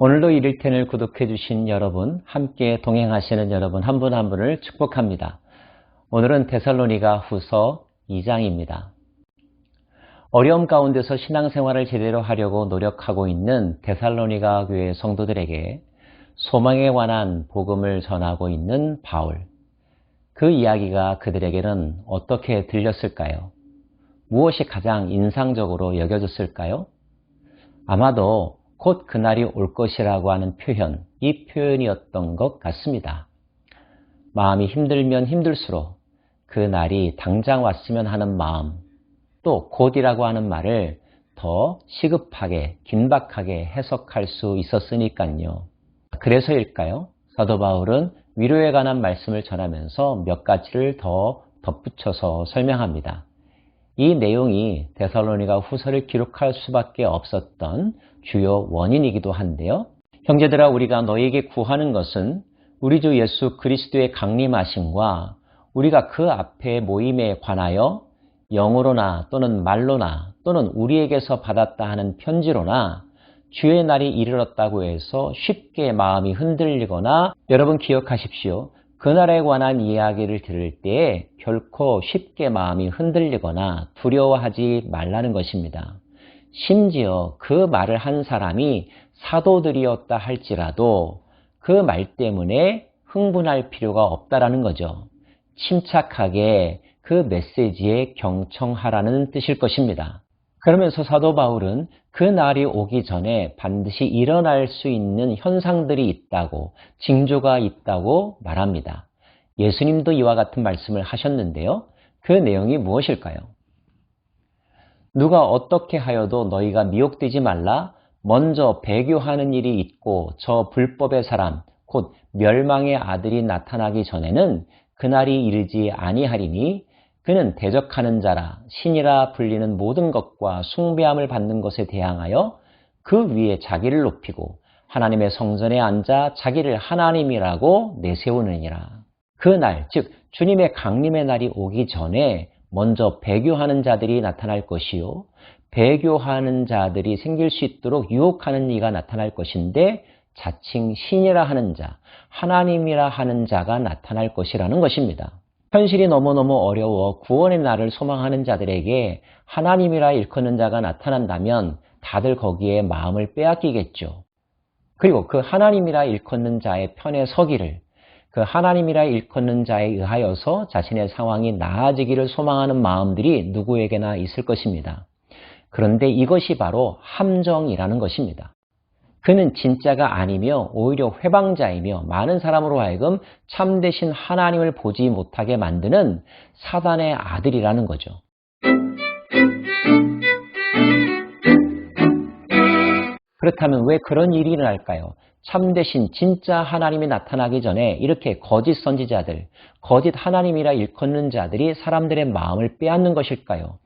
오늘도 이를텐을 구독해 주신 여러분, 함께 동행하시는 여러분 한 분 한 분을 축복합니다. 오늘은 데살로니가 후서 2장입니다. 어려움 가운데서 신앙생활을 제대로 하려고 노력하고 있는 데살로니가 교회 성도들에게 소망에 관한 복음을 전하고 있는 바울. 그 이야기가 그들에게는 어떻게 들렸을까요? 무엇이 가장 인상적으로 여겨졌을까요? 아마도 곧 그날이 올 것이라고 하는 표현, 이 표현이었던 것 같습니다. 마음이 힘들면 힘들수록 그 날이 당장 왔으면 하는 마음, 또 곧이라고 하는 말을 더 시급하게, 긴박하게 해석할 수 있었으니까요. 그래서일까요? 사도 바울은 위로에 관한 말씀을 전하면서 몇 가지를 더 덧붙여서 설명합니다. 이 내용이 데살로니가 후서를 기록할 수밖에 없었던 주요 원인이기도 한데요. 형제들아, 우리가 너희에게 구하는 것은 우리 주 예수 그리스도의 강림하심과 우리가 그 앞에 모임에 관하여 영어로나 또는 말로나 또는 우리에게서 받았다 하는 편지로나 주의 날이 이르렀다고 해서 쉽게 마음이 흔들리거나, 여러분 기억하십시오. 그날에 관한 이야기를 들을 때 결코 쉽게 마음이 흔들리거나 두려워하지 말라는 것입니다. 심지어 그 말을 한 사람이 사도들이었다 할지라도 그 말 때문에 흥분할 필요가 없다라는 거죠. 침착하게 그 메시지에 경청하라는 뜻일 것입니다. 그러면서 사도 바울은 그 날이 오기 전에 반드시 일어날 수 있는 현상들이 있다고, 징조가 있다고 말합니다. 예수님도 이와 같은 말씀을 하셨는데요. 그 내용이 무엇일까요? 누가 어떻게 하여도 너희가 미혹되지 말라. 먼저 배교하는 일이 있고 저 불법의 사람, 곧 멸망의 아들이 나타나기 전에는 그날이 이르지 아니하리니 그는 대적하는 자라 신이라 불리는 모든 것과 숭배함을 받는 것에 대항하여 그 위에 자기를 높이고 하나님의 성전에 앉아 자기를 하나님이라고 내세우느니라. 그 날, 즉 주님의 강림의 날이 오기 전에 먼저 배교하는 자들이 나타날 것이요, 배교하는 자들이 생길 수 있도록 유혹하는 이가 나타날 것인데, 자칭 신이라 하는 자, 하나님이라 하는 자가 나타날 것이라는 것입니다. 현실이 너무너무 어려워 구원의 날을 소망하는 자들에게 하나님이라 일컫는 자가 나타난다면 다들 거기에 마음을 빼앗기겠죠. 그리고 그 하나님이라 일컫는 자의 편에 서기를, 그 하나님이라 일컫는 자에 의하여서 자신의 상황이 나아지기를 소망하는 마음들이 누구에게나 있을 것입니다. 그런데 이것이 바로 함정이라는 것입니다. 그는 진짜가 아니며 오히려 회방자이며 많은 사람으로 하여금 참되신 하나님을 보지 못하게 만드는 사단의 아들이라는 거죠. 그렇다면 왜 그런 일이 일어날까요? 참되신 진짜 하나님이 나타나기 전에 이렇게 거짓 선지자들, 거짓 하나님이라 일컫는 자들이 사람들의 마음을 빼앗는 것일까요?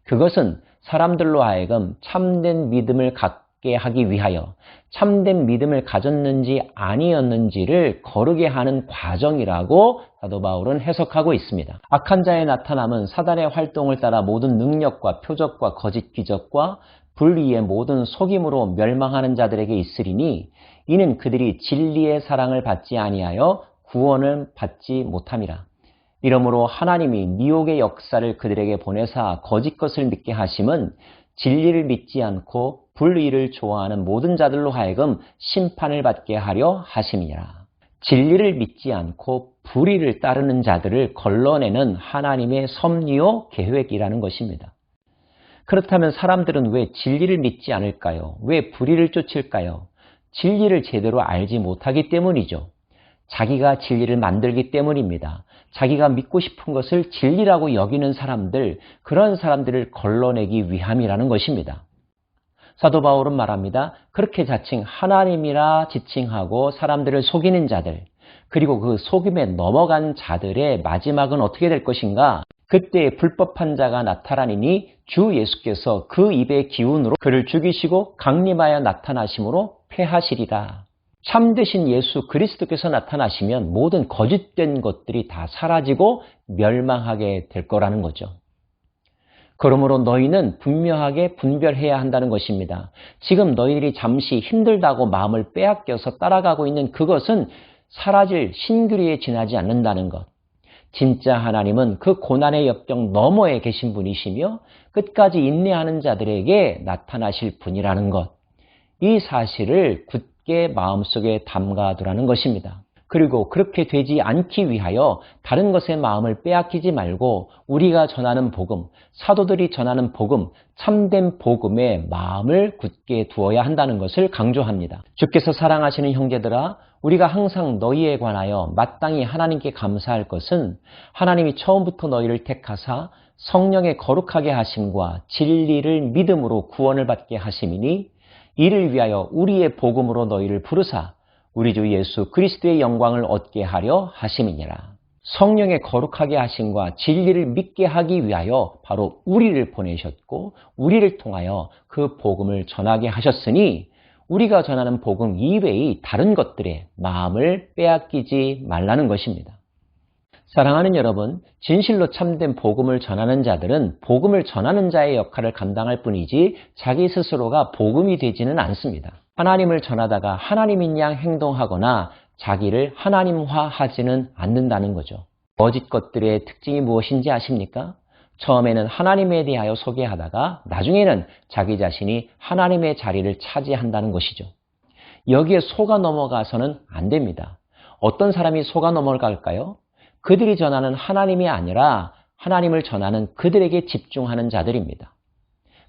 그것은 사람들로 하여금 참된 믿음을 갖게 하기 위하여 참된 믿음을 가졌는지 아니었는지를 거르게 하는 과정이라고 사도 바울은 해석하고 있습니다. 악한 자의 나타남은 사단의 활동을 따라 모든 능력과 표적과 거짓 기적과 불의의 모든 속임으로 멸망하는 자들에게 있으리니 이는 그들이 진리의 사랑을 받지 아니하여 구원을 받지 못함이라. 이러므로 하나님이 미혹의 역사를 그들에게 보내사 거짓 것을 믿게 하심은 진리를 믿지 않고 불의를 좋아하는 모든 자들로 하여금 심판을 받게 하려 하심이라. 진리를 믿지 않고 불의를 따르는 자들을 걸러내는 하나님의 섭리요 계획이라는 것입니다. 그렇다면 사람들은 왜 진리를 믿지 않을까요? 왜 불의를 쫓을까요? 진리를 제대로 알지 못하기 때문이죠. 자기가 진리를 만들기 때문입니다. 자기가 믿고 싶은 것을 진리라고 여기는 사람들, 그런 사람들을 걸러내기 위함이라는 것입니다. 사도 바울은 말합니다. 그렇게 자칭 하나님이라 지칭하고 사람들을 속이는 자들, 그리고 그 속임에 넘어간 자들의 마지막은 어떻게 될 것인가? 그때 불법한 자가 나타나니 주 예수께서 그 입의 기운으로 그를 죽이시고 강림하여 나타나심으로 패하시리라. 참되신 예수 그리스도께서 나타나시면 모든 거짓된 것들이 다 사라지고 멸망하게 될 거라는 거죠. 그러므로 너희는 분명하게 분별해야 한다는 것입니다. 지금 너희들이 잠시 힘들다고 마음을 빼앗겨서 따라가고 있는 그것은 사라질 신규리에 지나지 않는다는 것. 진짜 하나님은 그 고난의 역경 너머에 계신 분이시며 끝까지 인내하는 자들에게 나타나실 분이라는 것. 이 사실을 굳게 마음속에 담가두라는 것입니다. 그리고 그렇게 되지 않기 위하여 다른 것에 마음을 빼앗기지 말고 우리가 전하는 복음, 사도들이 전하는 복음, 참된 복음에 마음을 굳게 두어야 한다는 것을 강조합니다. 주께서 사랑하시는 형제들아, 우리가 항상 너희에 관하여 마땅히 하나님께 감사할 것은 하나님이 처음부터 너희를 택하사 성령의 거룩하게 하심과 진리를 믿음으로 구원을 받게 하심이니 이를 위하여 우리의 복음으로 너희를 부르사 우리 주 예수 그리스도의 영광을 얻게 하려 하심이니라. 성령의 거룩하게 하심과 진리를 믿게 하기 위하여 바로 우리를 보내셨고 우리를 통하여 그 복음을 전하게 하셨으니 우리가 전하는 복음 이외의 다른 것들에 마음을 빼앗기지 말라는 것입니다. 사랑하는 여러분, 진실로 참된 복음을 전하는 자들은 복음을 전하는 자의 역할을 감당할 뿐이지 자기 스스로가 복음이 되지는 않습니다. 하나님을 전하다가 하나님인 양 행동하거나 자기를 하나님화하지는 않는다는 거죠. 거짓 것들의 특징이 무엇인지 아십니까? 처음에는 하나님에 대하여 소개하다가 나중에는 자기 자신이 하나님의 자리를 차지한다는 것이죠. 여기에 속아 넘어가서는 안 됩니다. 어떤 사람이 속아 넘어갈까요? 그들이 전하는 하나님이 아니라 하나님을 전하는 그들에게 집중하는 자들입니다.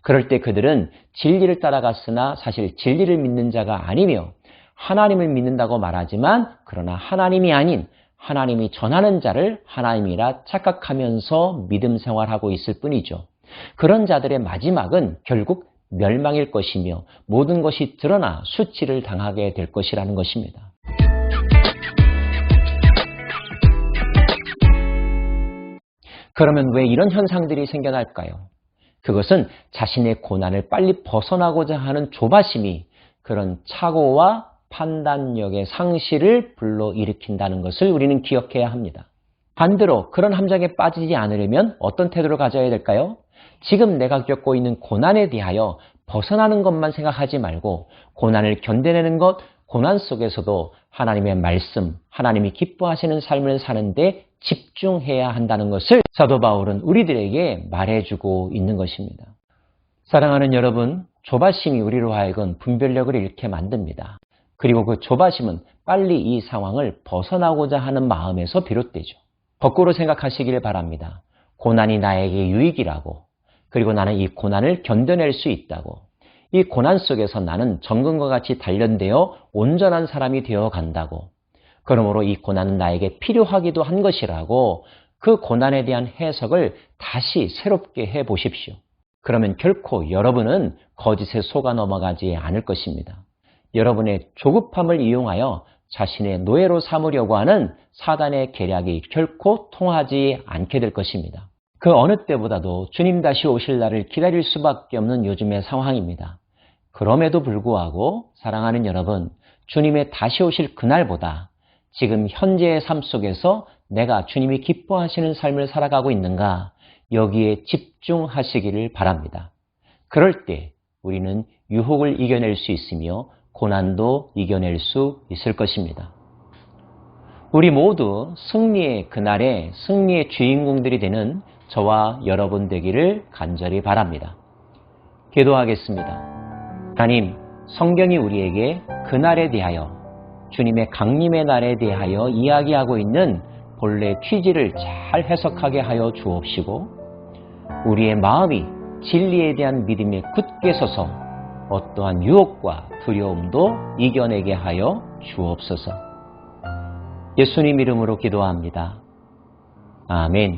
그럴 때 그들은 진리를 따라갔으나 사실 진리를 믿는 자가 아니며 하나님을 믿는다고 말하지만 그러나 하나님이 아닌 하나님이 전하는 자를 하나님이라 착각하면서 믿음 생활하고 있을 뿐이죠. 그런 자들의 마지막은 결국 멸망일 것이며 모든 것이 드러나 수치를 당하게 될 것이라는 것입니다. 그러면 왜 이런 현상들이 생겨날까요? 그것은 자신의 고난을 빨리 벗어나고자 하는 조바심이 그런 착오와 판단력의 상실을 불러일으킨다는 것을 우리는 기억해야 합니다. 반대로 그런 함정에 빠지지 않으려면 어떤 태도를 가져야 될까요? 지금 내가 겪고 있는 고난에 대하여 벗어나는 것만 생각하지 말고 고난을 견뎌내는 것, 고난 속에서도 하나님의 말씀, 하나님이 기뻐하시는 삶을 사는데 집중해야 한다는 것을 사도 바울은 우리들에게 말해주고 있는 것입니다. 사랑하는 여러분, 조바심이 우리로 하여금 분별력을 잃게 만듭니다. 그리고 그 조바심은 빨리 이 상황을 벗어나고자 하는 마음에서 비롯되죠. 거꾸로 생각하시길 바랍니다. 고난이 나에게 유익이라고, 그리고 나는 이 고난을 견뎌낼 수 있다고, 이 고난 속에서 나는 정금과 같이 단련되어 온전한 사람이 되어 간다고, 그러므로 이 고난은 나에게 필요하기도 한 것이라고 그 고난에 대한 해석을 다시 새롭게 해보십시오. 그러면 결코 여러분은 거짓에 속아 넘어가지 않을 것입니다. 여러분의 조급함을 이용하여 자신의 노예로 삼으려고 하는 사단의 계략이 결코 통하지 않게 될 것입니다. 그 어느 때보다도 주님 다시 오실 날을 기다릴 수밖에 없는 요즘의 상황입니다. 그럼에도 불구하고 사랑하는 여러분, 주님의 다시 오실 그날보다 지금 현재의 삶 속에서 내가 주님이 기뻐하시는 삶을 살아가고 있는가, 여기에 집중하시기를 바랍니다. 그럴 때 우리는 유혹을 이겨낼 수 있으며 고난도 이겨낼 수 있을 것입니다. 우리 모두 승리의 그날에 승리의 주인공들이 되는 저와 여러분 되기를 간절히 바랍니다. 기도하겠습니다. 하나님, 성경이 우리에게 그날에 대하여, 주님의 강림의 날에 대하여 이야기하고 있는 본래 취지를 잘 해석하게 하여 주옵시고 우리의 마음이 진리에 대한 믿음에 굳게 서서 어떠한 유혹과 두려움도 이겨내게 하여 주옵소서. 예수님 이름으로 기도합니다. 아멘.